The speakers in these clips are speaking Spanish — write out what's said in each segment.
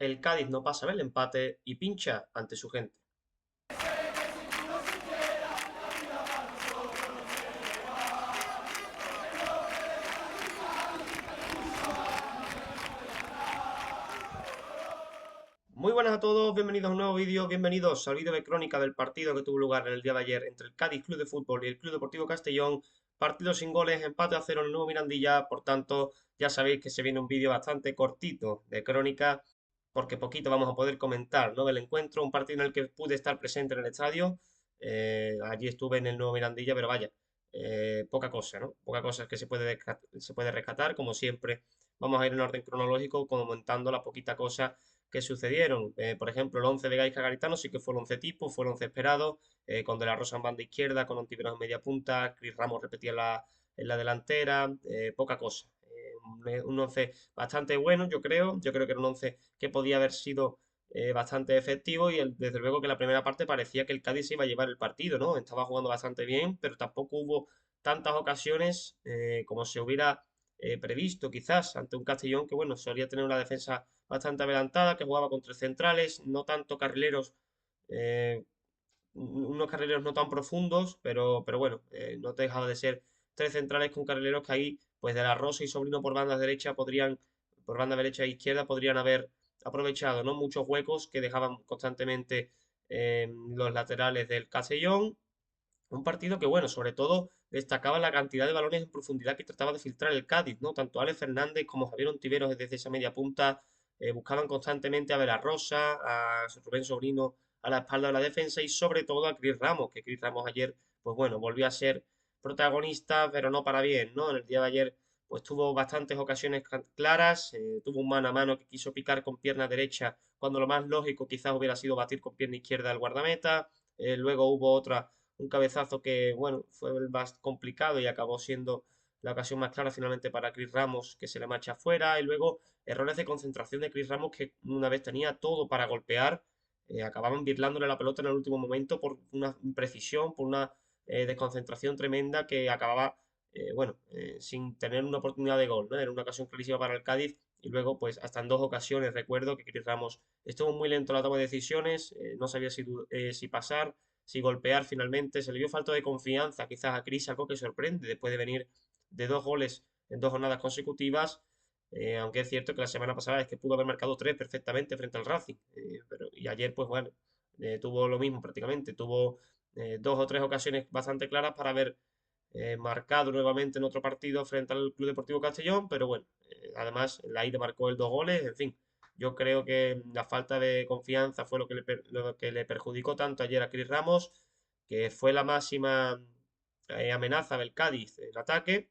El Cádiz no pasa del empate y pincha ante su gente. Muy buenas a todos, bienvenidos a un nuevo vídeo, bienvenidos al vídeo de crónica del partido que tuvo lugar en el día de ayer entre el Cádiz Club de Fútbol y el Club Deportivo Castellón. Partido sin goles, empate a cero en el nuevo Mirandilla, por tanto ya sabéis que se viene un vídeo bastante cortito de crónica porque poquito vamos a poder comentar, ¿no? Del encuentro, un partido en el que pude estar presente en el estadio. Allí estuve en el nuevo Mirandilla, pero vaya, poca cosa, ¿no? Poca cosa que se puede rescatar, como siempre. Vamos a ir en orden cronológico comentando la poquita cosa que sucedieron. Por ejemplo, el 11 de Gaisca Garitano sí que fue el 11 tipo, fue el 11 esperado, con De la Rosa en banda izquierda, con Ontiveros en media punta, Cris Ramos repetía en la delantera, poca cosa. Un 11 bastante bueno, yo creo. Yo creo que era un 11 que podía haber sido bastante efectivo y desde luego que la primera parte parecía que el Cádiz se iba a llevar el partido, ¿no? Estaba jugando bastante bien, pero tampoco hubo tantas ocasiones como se hubiera previsto, quizás, ante un Castellón que, bueno, solía tener una defensa bastante adelantada, que jugaba con tres centrales, no tanto carrileros, eh, unos carrileros no tan profundos, pero bueno, no dejaba de ser tres centrales con carrileros que ahí, pues de la Rosa y Sobrino por banda derecha e izquierda, podrían haber aprovechado, ¿no? Muchos huecos que dejaban constantemente los laterales del Castellón. Un partido que, bueno, sobre todo destacaba la cantidad de balones en profundidad que trataba de filtrar el Cádiz, ¿no? Tanto Alex Fernández como Javier Ontiveros desde esa media punta buscaban constantemente a Vera Rosa, a Rubén Sobrino a la espalda de la defensa y sobre todo a Cris Ramos, que Cris Ramos ayer, pues bueno, volvió a ser protagonista, pero no para bien, ¿no? En el día de ayer, pues tuvo bastantes ocasiones claras, tuvo un mano a mano que quiso picar con pierna derecha, cuando lo más lógico quizás hubiera sido batir con pierna izquierda al guardameta, luego hubo otra un cabezazo que, bueno, fue el más complicado y acabó siendo la ocasión más clara finalmente para Chris Ramos, que se le marcha afuera, y luego errores de concentración de Chris Ramos que una vez tenía todo para golpear, acababan birlándole la pelota en el último momento por una imprecisión, por una desconcentración tremenda que acababa, bueno, sin tener una oportunidad de gol, ¿no? Era una ocasión clarísima para el Cádiz y luego, pues, hasta en dos ocasiones recuerdo que Chris Ramos estuvo muy lento en la toma de decisiones, no sabía si pasar, si golpear finalmente. Se le vio falta de confianza, quizás a Cris, algo que sorprende después de venir de dos goles en dos jornadas consecutivas. Aunque es cierto que la semana pasada es que pudo haber marcado tres perfectamente frente al Racing. Y ayer, pues bueno, tuvo lo mismo prácticamente. Tuvo dos o tres ocasiones bastante claras para haber marcado nuevamente en otro partido frente al Club Deportivo Castellón. Pero bueno, además la ida marcó el dos goles. En fin, yo creo que la falta de confianza fue lo que le perjudicó tanto ayer a Cris Ramos, que fue la máxima amenaza del Cádiz en ataque.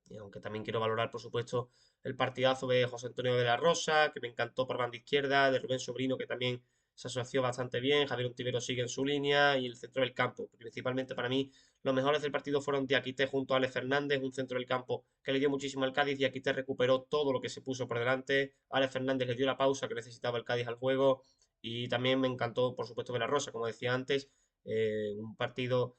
Y aunque también quiero valorar, por supuesto, el partidazo de José Antonio de la Rosa, que me encantó por banda izquierda, de Rubén Sobrino, que también se asoció bastante bien, Javier Ontivero sigue en su línea, y el centro del campo. Principalmente para mí, los mejores del partido fueron Diakité junto a Alex Fernández, un centro del campo que le dio muchísimo al Cádiz. Diakité recuperó todo lo que se puso por delante, Alex Fernández le dio la pausa que necesitaba el Cádiz al juego, y también me encantó, por supuesto, de la Rosa, como decía antes, un partido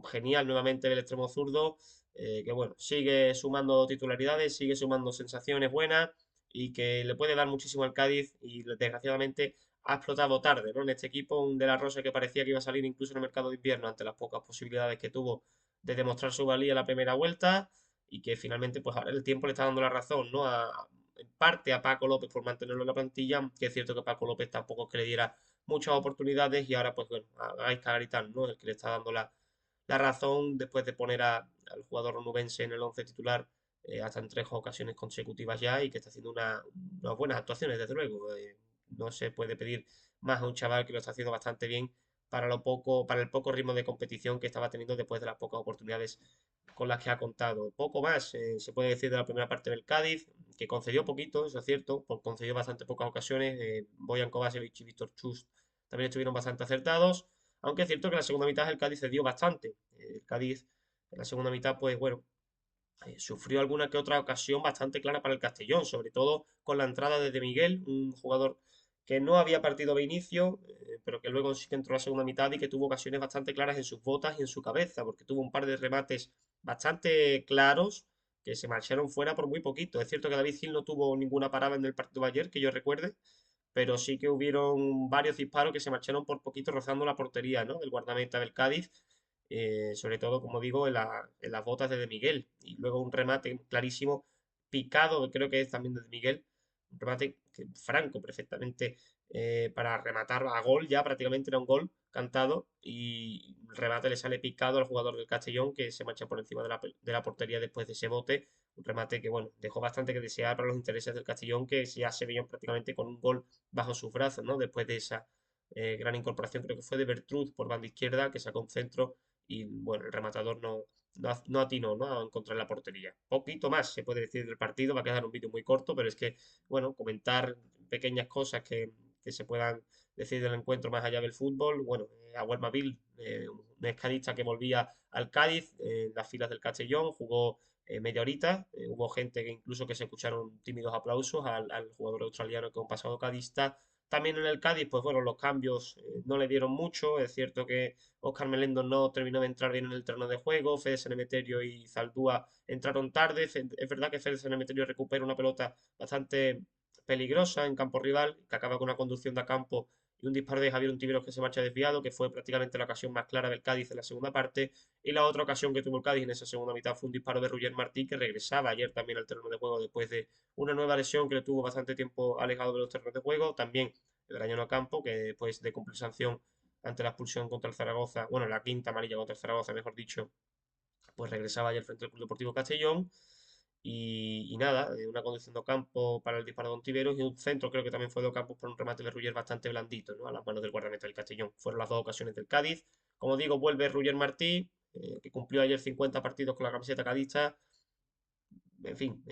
genial nuevamente del extremo zurdo, que bueno, sigue sumando titularidades, sigue sumando sensaciones buenas y que le puede dar muchísimo al Cádiz y desgraciadamente ha explotado tarde, ¿no? En este equipo, un De la Rosa que parecía que iba a salir incluso en el mercado de invierno ante las pocas posibilidades que tuvo de demostrar su valía en la primera vuelta y que finalmente pues ahora el tiempo le está dando la razón, ¿no? En parte a Paco López por mantenerlo en la plantilla, que es cierto que Paco López tampoco es que le diera muchas oportunidades y ahora pues bueno, a Gaisca Garitano, ¿no? El que le está dando la razón después de poner al jugador onubense en el 11 titular hasta en tres ocasiones consecutivas ya y que está haciendo unas buenas actuaciones, desde luego. No se puede pedir más a un chaval que lo está haciendo bastante bien para el poco ritmo de competición que estaba teniendo después de las pocas oportunidades con las que ha contado. Poco más se puede decir de la primera parte del Cádiz, que concedió poquito, eso es cierto, concedió bastante pocas ocasiones. Boyan Kovacevic y Víctor Chus también estuvieron bastante acertados. Aunque es cierto que en la segunda mitad el Cádiz cedió bastante. El Cádiz en la segunda mitad, pues bueno, sufrió alguna que otra ocasión bastante clara para el Castellón, sobre todo con la entrada de Miguel, un jugador que no había partido de inicio, pero que luego sí que entró a la segunda mitad y que tuvo ocasiones bastante claras en sus botas y en su cabeza, porque tuvo un par de remates bastante claros que se marcharon fuera por muy poquito. Es cierto que David Gil no tuvo ninguna parada en el partido de ayer, que yo recuerde, pero sí que hubieron varios disparos que se marcharon por poquito rozando la portería, ¿no? Del guardameta del Cádiz, sobre todo, como digo, en las botas de Miguel. Y luego un remate clarísimo, picado, creo que es también de Miguel, un remate franco perfectamente para rematar a gol, ya prácticamente era un gol cantado y el remate le sale picado al jugador del Castellón que se marcha por encima de la portería después de ese bote. Un remate que, bueno, dejó bastante que desear para los intereses del Castellón, que ya se veían prácticamente con un gol bajo sus brazos, ¿no? Después de esa gran incorporación, creo que fue de Bertrud por banda izquierda, que sacó un centro y, bueno, el rematador no atinó, ¿no? A encontrar la portería. Poquito más se puede decir del partido, va a quedar un vídeo muy corto, pero es que, bueno, comentar pequeñas cosas que se puedan decir del encuentro más allá del fútbol. Bueno, Agüer Mabil, un escadista que volvía al Cádiz en las filas del Castellón, jugó media horita. Hubo gente que incluso que se escucharon tímidos aplausos al jugador australiano que es un pasado cadista. También en el Cádiz, pues bueno, los cambios no le dieron mucho. Es cierto que Óscar Melendo no terminó de entrar bien en el terreno de juego. Fede Sanemeterio y Zaldúa entraron tarde. Es verdad que Fede Sanemeterio recupera una pelota bastante peligrosa en campo rival, que acaba con una conducción de campo y un disparo de Javier Untiveros que se marcha desviado, que fue prácticamente la ocasión más clara del Cádiz en la segunda parte. Y la otra ocasión que tuvo el Cádiz en esa segunda mitad fue un disparo de Roger Martí, que regresaba ayer también al terreno de juego después de una nueva lesión que le tuvo bastante tiempo alejado de los terrenos de juego. También el Rayo Campo, que después de cumplir sanción ante la expulsión contra el Zaragoza, bueno, la quinta amarilla contra el Zaragoza, mejor dicho, pues regresaba ayer frente al Club Deportivo Castellón. Y nada, una conducción de campo para el disparo de Ontiveros y un centro, creo que también fue de Ocampos por un remate de Ruller bastante blandito, ¿no? A las manos del guardameta del Castellón. Fueron las dos ocasiones del Cádiz. Como digo, vuelve Ruller Martí, que cumplió ayer 50 partidos con la camiseta cadista. En fin,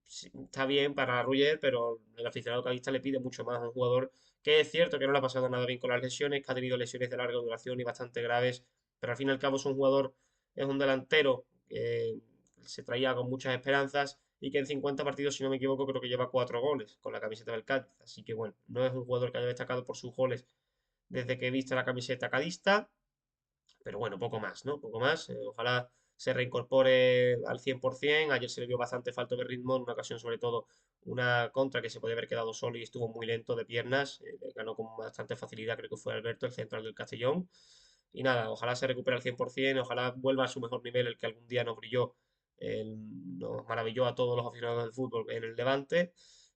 sí, está bien para Ruller, pero el aficionado cadista le pide mucho más a un jugador que es cierto que no le ha pasado nada bien con las lesiones, que ha tenido lesiones de larga duración y bastante graves, pero al fin y al cabo es un jugador, es un delantero que se traía con muchas esperanzas y que en 50 partidos, si no me equivoco, creo que lleva 4 goles con la camiseta del Cádiz. Así que bueno, no es un jugador que haya destacado por sus goles desde que viste la camiseta cadista, pero bueno, poco más, ¿no? Poco más. Ojalá se reincorpore al 100%. Ayer se le vio bastante falto de ritmo, en una ocasión sobre todo una contra que se podía haber quedado solo y estuvo muy lento de piernas. Ganó con bastante facilidad, creo que fue Alberto, el central del Castellón. Y nada, ojalá se recupere al 100%, ojalá vuelva a su mejor nivel, el que algún día nos brilló, nos maravilló a todos los aficionados del fútbol en el Levante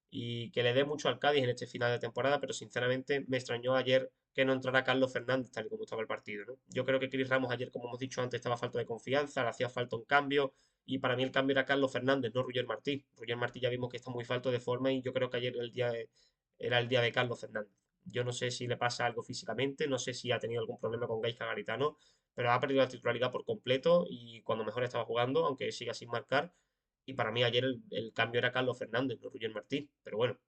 y que le dé mucho al Cádiz en este final de temporada, pero sinceramente me extrañó ayer que no entrara Carlos Fernández tal y como estaba el partido, ¿no? Yo creo que Chris Ramos ayer, como hemos dicho antes, estaba falto de confianza, le hacía falta un cambio y para mí el cambio era Carlos Fernández, no Roger Martí. Roger Martí ya vimos que está muy falto de forma y yo creo que ayer era el día de Carlos Fernández. Yo no sé si le pasa algo físicamente, no sé si ha tenido algún problema con Gaisca Garitano, pero ha perdido la titularidad por completo y cuando mejor estaba jugando, aunque siga sin marcar. Y para mí ayer el cambio era Carlos Fernández, no Roger Martí. Pero bueno,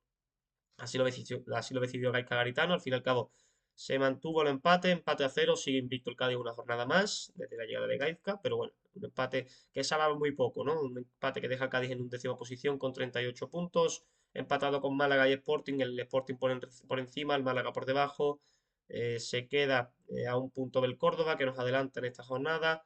así lo decidió Gaisca Garitano. Al fin y al cabo se mantuvo el empate, empate a cero, sigue invicto el Cádiz una jornada más desde la llegada de Gaisca, pero bueno, un empate que sabe muy poco, ¿no? Un empate que deja al Cádiz en un décima posición con 38 puntos, empatado con Málaga y Sporting, el Sporting por encima, el Málaga por debajo, se queda a un punto del Córdoba que nos adelanta en esta jornada,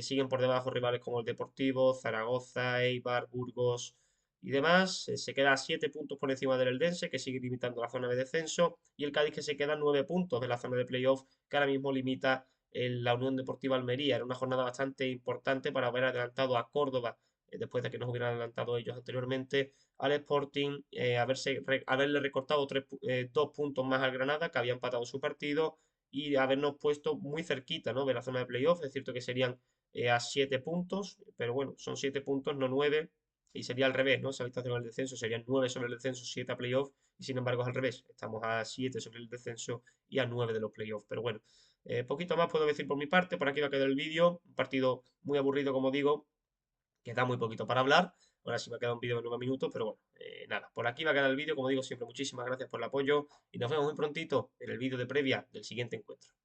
siguen por debajo rivales como el Deportivo, Zaragoza, Eibar, Burgos y demás. Se queda a 7 puntos por encima del Eldense, que sigue limitando la zona de descenso, y el Cádiz que se queda a 9 puntos de la zona de playoff, que ahora mismo limita la Unión Deportiva Almería. Era una jornada bastante importante para haber adelantado a Córdoba, después de que nos hubieran adelantado ellos anteriormente, al Sporting, haberle recortado 2 puntos más al Granada, que había empatado su partido, y habernos puesto muy cerquita, ¿no? De la zona de playoff. Es cierto que serían a 7 puntos, pero bueno, son 7 puntos, no 9 y sería al revés, ¿no? Si habéis en el descenso serían 9 sobre el descenso, 7 a playoff, y sin embargo es al revés, estamos a 7 sobre el descenso y a 9 de los playoffs. Pero bueno, poquito más puedo decir por mi parte, por aquí va a quedar el vídeo, un partido muy aburrido como digo, que da muy poquito para hablar, ahora sí me ha quedado un vídeo de 9 minutos, pero bueno, nada, por aquí va a quedar el vídeo, como digo siempre, muchísimas gracias por el apoyo y nos vemos muy prontito en el vídeo de previa del siguiente encuentro.